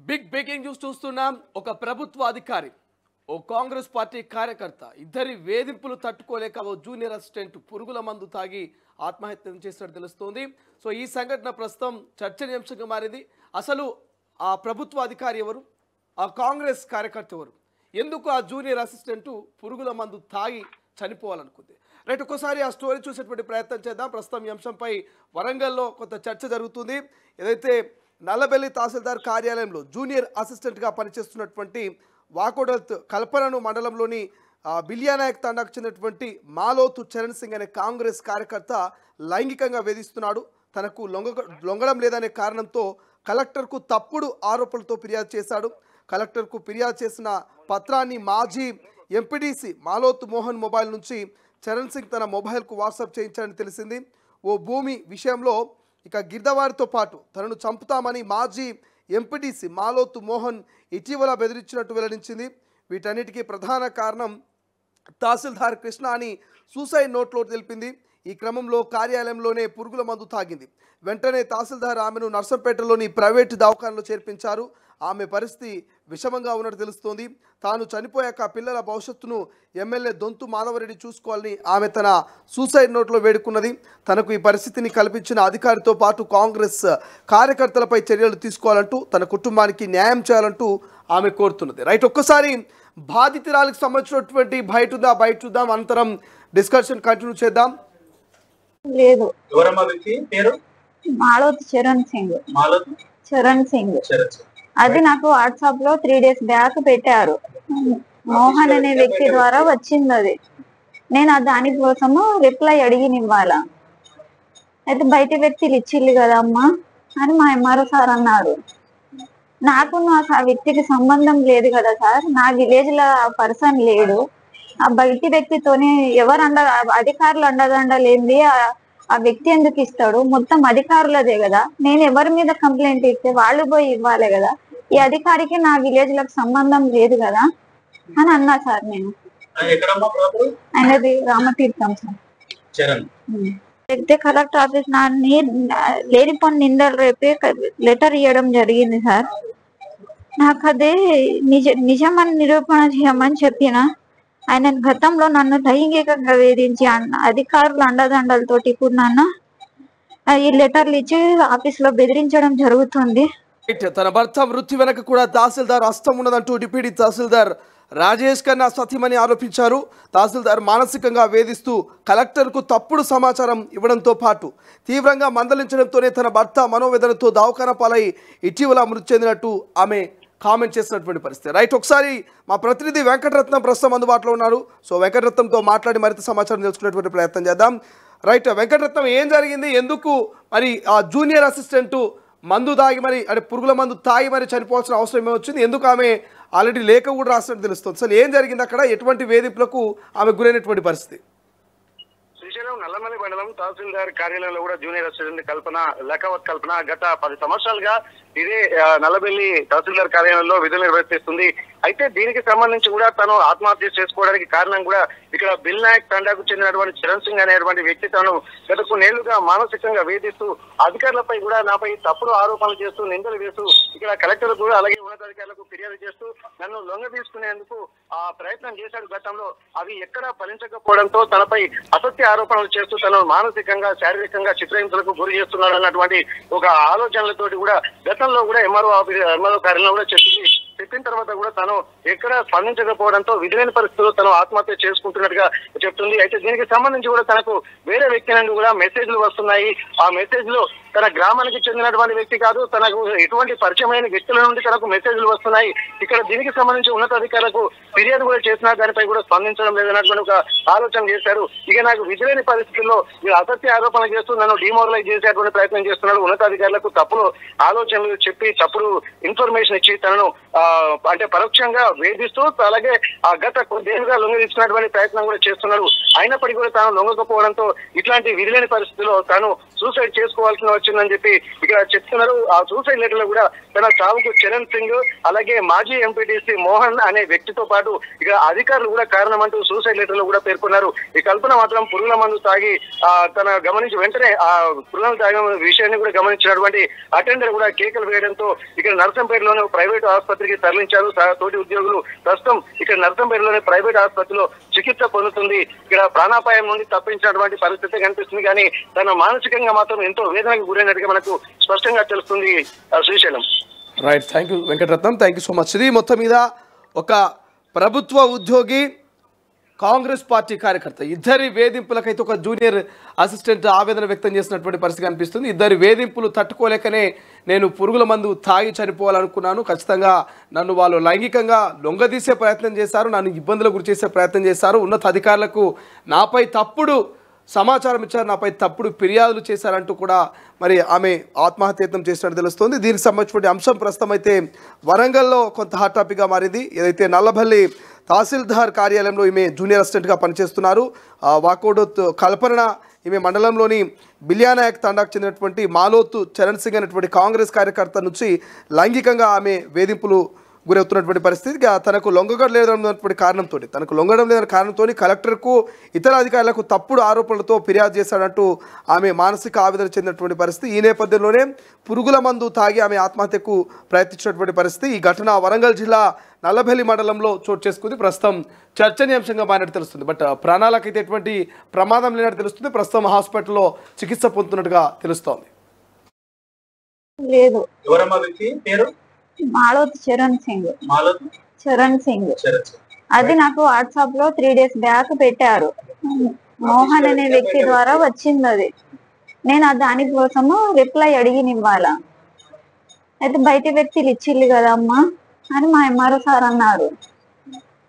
Big breaking news చూస్తున్నాం. ఒక ప్రభుత్వ అధికారి, ఓ కాంగ్రెస్ పార్టీ కార్యకర్త ఇద్దరి వేధింపులు తట్టుకోలేక ఓ జూనియర్ అసిస్టెంట్ పురుగుల మందు తాగి ఆత్మహత్య చేసినట్టు తెలుస్తోంది. సో ఈ సంఘటన ప్రస్తుతం చర్చనీయాంశంగా మారింది. అసలు ఆ ప్రభుత్వ అధికారి ఎవరు, ఆ కాంగ్రెస్ కార్యకర్త ఎవరు, ఎందుకు ఆ జూనియర్ అసిస్టెంట్ పురుగుల మందు తాగి చనిపోవాలనుకుంది? రైట్, ఒక్కసారి ఆ స్టోరీ చూసేటువంటి ప్రయత్నం చేద్దాం. ప్రస్తుతం ఈ అంశంపై వరంగల్లో కొంత చర్చ జరుగుతుంది. ఏదైతే నల్లబెల్లి తహసీల్దార్ కార్యాలయంలో జూనియర్ అసిస్టెంట్గా పనిచేస్తున్నటువంటి వాకోడల్ కల్పనను మండలంలోని బిలియానాయక్ తండాకు చెందినటువంటి మాలోతు చరణ్ సింగ్ అనే కాంగ్రెస్ కార్యకర్త లైంగికంగా వేధిస్తున్నాడు. తనకు లొంగడం లేదనే కారణంతో కలెక్టర్కు తప్పుడు ఆరోపణలతో ఫిర్యాదు చేశాడు. కలెక్టర్కు ఫిర్యాదు చేసిన పత్రాన్ని మాజీ ఎంపీడీసీ మాలోతు మోహన్ మొబైల్ నుంచి చరణ్ సింగ్ తన మొబైల్కు వాట్సాప్ చేయించాడని తెలిసింది. ఓ భూమి విషయంలో ఇక గిర్దవారితో పాటు తనను చంపుతామని మాజీ ఎంపీడీసీ మాలోతు మోహన్ ఇటీవల బెదిరించినట్టు వెల్లడించింది. వీటన్నిటికీ ప్రధాన కారణం తహసీల్దార్ కృష్ణ అని సూసైడ్ నోట్లో తెలిపింది. ఈ క్రమంలో కార్యాలయంలోనే పురుగుల మందు తాగింది. వెంటనే తహసీల్దార్ ఆమెను నర్సంపేటలోని ప్రైవేటు దవాఖానలో చేర్పించారు. ఆమె పరిస్థితి విషమంగా ఉన్నట్టు తెలుస్తోంది. తాను చనిపోయాక పిల్లల భవిష్యత్తును ఎమ్మెల్యే దొంతు మాధవరెడ్డి చూసుకోవాలని ఆమె తన సూసైడ్ నోట్లో వేడుకున్నది. తనకు ఈ పరిస్థితిని కల్పించిన అధికారితో పాటు కాంగ్రెస్ కార్యకర్తలపై చర్యలు తీసుకోవాలంటూ, తన కుటుంబానికి న్యాయం చేయాలంటూ ఆమె కోరుతున్నది. రైట్, ఒక్కసారి బాధితురాలకు సంబంధించినటువంటి బయట చూద్దాం, అనంతరం డిస్కషన్ కంటిన్యూ చేద్దాం. లేదు, మాలోతు చరణ్ సింగ్ అది నాకు వాట్సాప్ లో 3 days బ్యాక్ పెట్టారు. మోహన్ అనే వ్యక్తి ద్వారా వచ్చింది అది. నేను దాని కోసము రిప్లై అడిగిన ఇవ్వాలా, అయితే బయట వ్యక్తులు ఇచ్చిల్లు కదా అమ్మా అని మా ఎంఆర్ఓ సార్ అన్నారు. నాకు ఆ వ్యక్తికి సంబంధం లేదు కదా సార్, నా విలేజ్ లో ఆ పర్సన్ లేడు. ఆ బయటి వ్యక్తితోనే ఎవరు అధికారులు అండదండలేంది, ఆ వ్యక్తి ఎందుకు ఇస్తాడు? మొత్తం అధికారులదే కదా. నేను ఎవరి మీద కంప్లైంట్ ఇస్తే వాళ్ళు పోయి ఇవ్వాలి కదా. ఈ అధికారికి నా విలేజ్ లకు సంబంధం లేదు కదా అని అన్నా సార్. నేను ఆయనది రామతీర్థం సార్. అయితే కలెక్టర్ ఆఫీస్ లేనిపోని నిందలు రేపే లెటర్ ఇవ్వడం జరిగింది సార్. నాకు అదే నిజమని నిరూపణ చేయమని చెప్పిన. ఆయన గతంలో నన్ను లైంగికంగా వేధించి అధికారుల అండదండలతోటి ఇప్పుడు నన్ను ఈ లెటర్లు ఇచ్చి ఆఫీస్ లో బెదిరించడం జరుగుతుంది. తన భర్త మృత్యు వెనక కూడా తహసీల్దార్ హస్తం ఉన్నదంటూ డిప్యూటీ తహసీల్దార్ రాజేష్ ఖన్నా సతీమణి ఆరోపించారు. తహసీల్దార్ మానసికంగా వేధిస్తూ కలెక్టర్కు తప్పుడు సమాచారం ఇవ్వడంతో పాటు తీవ్రంగా మందలించడంతోనే తన భర్త మనోవేదనతో దవాఖానా పాలై ఇటీవల మృతి చెందినట్టు ఆమె కామెంట్ చేసినటువంటి పరిస్థితి. రైట్, ఒకసారి మా ప్రతినిధి వెంకటరత్నం ప్రస్తుతం అందుబాటులో ఉన్నారు. సో వెంకటరత్నంతో మాట్లాడి మరింత సమాచారం తెలుసుకునేటువంటి ప్రయత్నం చేద్దాం. రైట్ వెంకటరత్నం, ఏం జరిగింది? ఎందుకు మరి ఆ జూనియర్ అసిస్టెంట్ మందు తాగి మరి అంటే పురుగుల మందు తాగి మరి చనిపోవాల్సిన అవసరం ఏమొచ్చింది? ఎందుకు ఆమె ఆల్రెడీ లేఖ కూడా రాసినట్టు తెలుస్తుంది. అసలు ఏం జరిగింది అక్కడ? ఎటువంటి వేధింపులకు ఆమె గురైనటువంటి పరిస్థితి? శ్రీశైలం నల్లమల్లి మండలం తహసీల్దార్ కార్యాలయంలో కూడా జూనియర్ అసిస్టెంట్ లెక్కవత్ కల్పన గత 10 సంవత్సరాలుగా ఇదే నల్లబెల్లి తహసీల్దార్ కార్యాలయంలో విధులు నిర్వర్తిస్తుంది. అయితే దీనికి సంబంధించి కూడా తను ఆత్మహత్య చేసుకోవడానికి కారణం కూడా ఇక్కడ బిలియానాయక్ తండాకు చెందినటువంటి చరణ్ సింగ్ అనేటువంటి వ్యక్తి తను గత కొన్నేళ్లుగా మానసికంగా వేధిస్తూ అధికారులపై కూడా నాపై తప్పుడు ఆరోపణలు చేస్తూ నిందలు వేస్తూ ఇక్కడ కలెక్టర్ కూడా అలాగే ఉన్నతాధికారులకు ఫిర్యాదు చేస్తూ నన్ను లొంగ తీసుకునేందుకు ప్రయత్నం చేశాడు గతంలో. అవి ఎక్కడా ఫలించకపోవడంతో తనపై అసత్య ఆరోపణలు చేస్తూ తను మానసికంగా శారీరకంగా చిత్రహింసలకు గురి చేస్తున్నాడు అన్నటువంటి ఒక ఆలోచనలతోటి కూడా గతంలో కూడా ఎంఆర్ఓ కార్యాలయంలో కూడా చెప్పిన తర్వాత కూడా తను ఎక్కడ స్పందించకపోవడంతో విధులైన పరిస్థితుల్లో తను ఆత్మహత్య చేసుకుంటున్నట్టుగా చెప్తుంది. అయితే దీనికి సంబంధించి కూడా తనకు వేరే వ్యక్తి నుండి కూడా మెసేజ్లు వస్తున్నాయి. ఆ మెసేజ్ లో తన గ్రామానికి చెందినటువంటి వ్యక్తి కాదు, తనకు ఎటువంటి పరిచయమైన వ్యక్తుల నుండి తనకు మెసేజ్లు వస్తున్నాయి. ఇక్కడ దీనికి సంబంధించి ఉన్నతాధికారులకు ఫిర్యాదు కూడా చేసినా దానిపై కూడా స్పందించడం లేదన్నటువంటి ఒక ఆలోచన చేశారు. ఇక నాకు విధులైన పరిస్థితుల్లో వీళ్ళు అసత్య ఆరోపణలు చేస్తూ నన్ను డిమోరలైజ్ చేసేటువంటి ప్రయత్నం చేస్తున్నాడు. ఉన్నతాధికారులకు తప్పుడు ఆలోచనలు చెప్పి తప్పుడు ఇన్ఫర్మేషన్ ఇచ్చి తనను అంటే పరోక్షంగా వేధిస్తూ అలాగే గత కొద్దిగా లొంగ తీసుకున్నటువంటి ప్రయత్నం కూడా చేస్తున్నాడు. అయినప్పటికీ కూడా తాను లొంగకపోవడంతో ఇట్లాంటి విధులేని పరిస్థితుల్లో తాను సూసైడ్ చేసుకోవాల్సిన వచ్చిందని చెప్పి ఇక్కడ చెప్తున్నారు. ఆ సూసైడ్ లెటర్ లో కూడా తన చావుకు చరణ్ సింగ్ అలాగే మాజీ ఎంపీటీసీ మోహన్ అనే వ్యక్తితో పాటు ఇక అధికారులు కూడా కారణమంటూ సూసైడ్ లెటర్ లో కూడా పేర్కొన్నారు. ఈ కల్పన మాత్రం పురుగుల మందు తాగి తన గమనించి వెంటనే ఆ పురుగుల తాగిన విషయాన్ని కూడా గమనించినటువంటి అటెండర్ కూడా కేకలు వేయడంతో ఇక్కడ నర్సంపేటలోని ప్రైవేటు ఆసుపత్రికి తరలించారు. తోటి ఉద్యోగులు ప్రస్తుతం ఇక్కడ నర్సంపేటలోని ప్రైవేట్ ఆసుపత్రిలో చికిత్స పొందుతుంది. ఇక్కడ ప్రాణాపాయం నుండి తప్పించినటువంటి పరిస్థితి కనిపిస్తుంది. కానీ తన మానసికంగా మాత్రం ఎంతో వేదనకు గురైనట్టుగా మనకు స్పష్టంగా తెలుస్తుంది. Srisailam. Right, thank you Venkataratnam, thank you so much. ఇది మొత్తం మీద ఒక ప్రభుత్వ ఉద్యోగి కాంగ్రెస్ పార్టీ కార్యకర్త ఇద్దరి వేధింపులకైతే ఒక జూనియర్ అసిస్టెంట్ ఆవేదన వ్యక్తం చేసినటువంటి పరిస్థితి కనిపిస్తుంది. ఇద్దరి వేధింపులు తట్టుకోలేకనే నేను పురుగుల మందు తాగి చనిపోవాలనుకున్నాను. ఖచ్చితంగా నన్ను వాళ్ళు లైంగికంగా లొంగదీసే ప్రయత్నం చేశారు, నన్ను ఇబ్బందులకు గురి చేసే ప్రయత్నం చేశారు. ఉన్నత అధికారులకు నాపై తప్పుడు సమాచారం ఇచ్చారు, నాపై తప్పుడు ఫిర్యాదులు చేశారంటూ కూడా మరి ఆమె ఆత్మహత్యయత్నం చేసినట్టు తెలుస్తుంది. దీనికి సంబంధించిన అంశం ప్రస్తుతం అయితే వరంగల్లో కొంత హాట్ టాపిక్గా మారింది. ఏదైతే నల్లబల్లి తహసీల్దార్ కార్యాలయంలో ఈమె జూనియర్ అసిస్టెంట్గా పనిచేస్తున్నారు. వాకోడోత్ కల్పన ఈమె మండలంలోని బిలియానాయక్ తండాకు చెందినటువంటి మాలోతు చరణ్ సింగ్ అనేటువంటి కాంగ్రెస్ కార్యకర్త నుంచి లైంగికంగా ఆమె వేధింపులు గురవుతున్నటువంటి పరిస్థితి. తనకు లొంగడం లేదన్నటువంటి కారణంతో కలెక్టర్కు ఇతర అధికారులకు తప్పుడు ఆరోపణలతో ఫిర్యాదు చేశాడంటూ ఆమె మానసిక ఆవేదన చెందినటువంటి పరిస్థితి. ఈ నేపథ్యంలోనే పురుగుల మందు తాగి ఆమె ఆత్మహత్యకు ప్రయత్నించినటువంటి పరిస్థితి. ఈ ఘటన వరంగల్ జిల్లా నల్లబెల్లి మండలంలో చోటు చేసుకుంది. ప్రస్తుతం చర్చనీయాంశంగా మారినట్టు తెలుస్తుంది. బట్ ప్రాణాలకైతే ఎటువంటి ప్రమాదం లేనట్టు తెలుస్తుంది. ప్రస్తుతం హాస్పిటల్లో చికిత్స పొందుతున్నట్టుగా తెలుస్తోంది. లేదు, మాలోత్ చరణ్ సింగ్ అది నాకు వాట్సాప్ లో 3 days బ్యాక్ పెట్టారు. మోహన్ అనే వ్యక్తి ద్వారా వచ్చింది అది. నేను దానికోసము రిప్లై అడిగిన ఇవ్వాలా. అయితే బయట వ్యక్తులు ఇచ్చిల్లు కదమ్మా అని మా ఎంఆర్ఓ సార్ అన్నారు.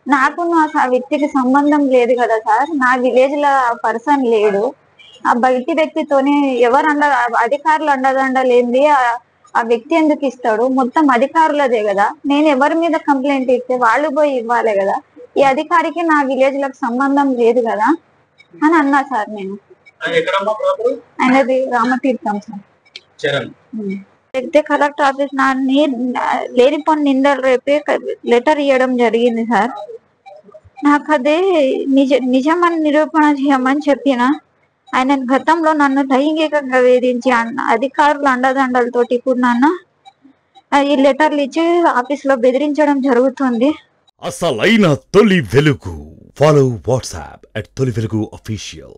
నాకు ఆ వ్యక్తికి సంబంధం లేదు కదా సార్, నా విలేజ్ లో ఆ పర్సన్ లేడు. ఆ బయటి వ్యక్తితోనే ఎవరు అధికారులు అండదండలేంది ఆ వ్యక్తి ఎందుకు ఇస్తాడు? మొత్తం అధికారులదే కదా. నేను ఎవరి మీద కంప్లైంట్ ఇస్తే వాళ్ళు పోయి ఇవ్వాలి కదా. ఈ అధికారికి నా విలేజ్ లకు సంబంధం లేదు కదా అని అన్నా సార్. నేను ఆయనది రామతీర్థం సార్. అయితే కలెక్టర్ ఆఫీస్ లేనిపోని నిందలు రేపే లెటర్ ఇవ్వడం జరిగింది సార్. నాకు అదే నిజమని నిరూపణ చేయమని చెప్పిన. ఆయన గతంలో నన్ను లైంగికంగా వేధించి అధికారులు అండదండలతోటి ఇప్పుడు నన్ను ఈ లెటర్లు ఇచ్చి ఆఫీస్ లో బెదిరించడం జరుగుతుంది. అసలైన తొలి వెలుగు. ఫాలో వాట్సాప్ @తొలి వెలుగు official.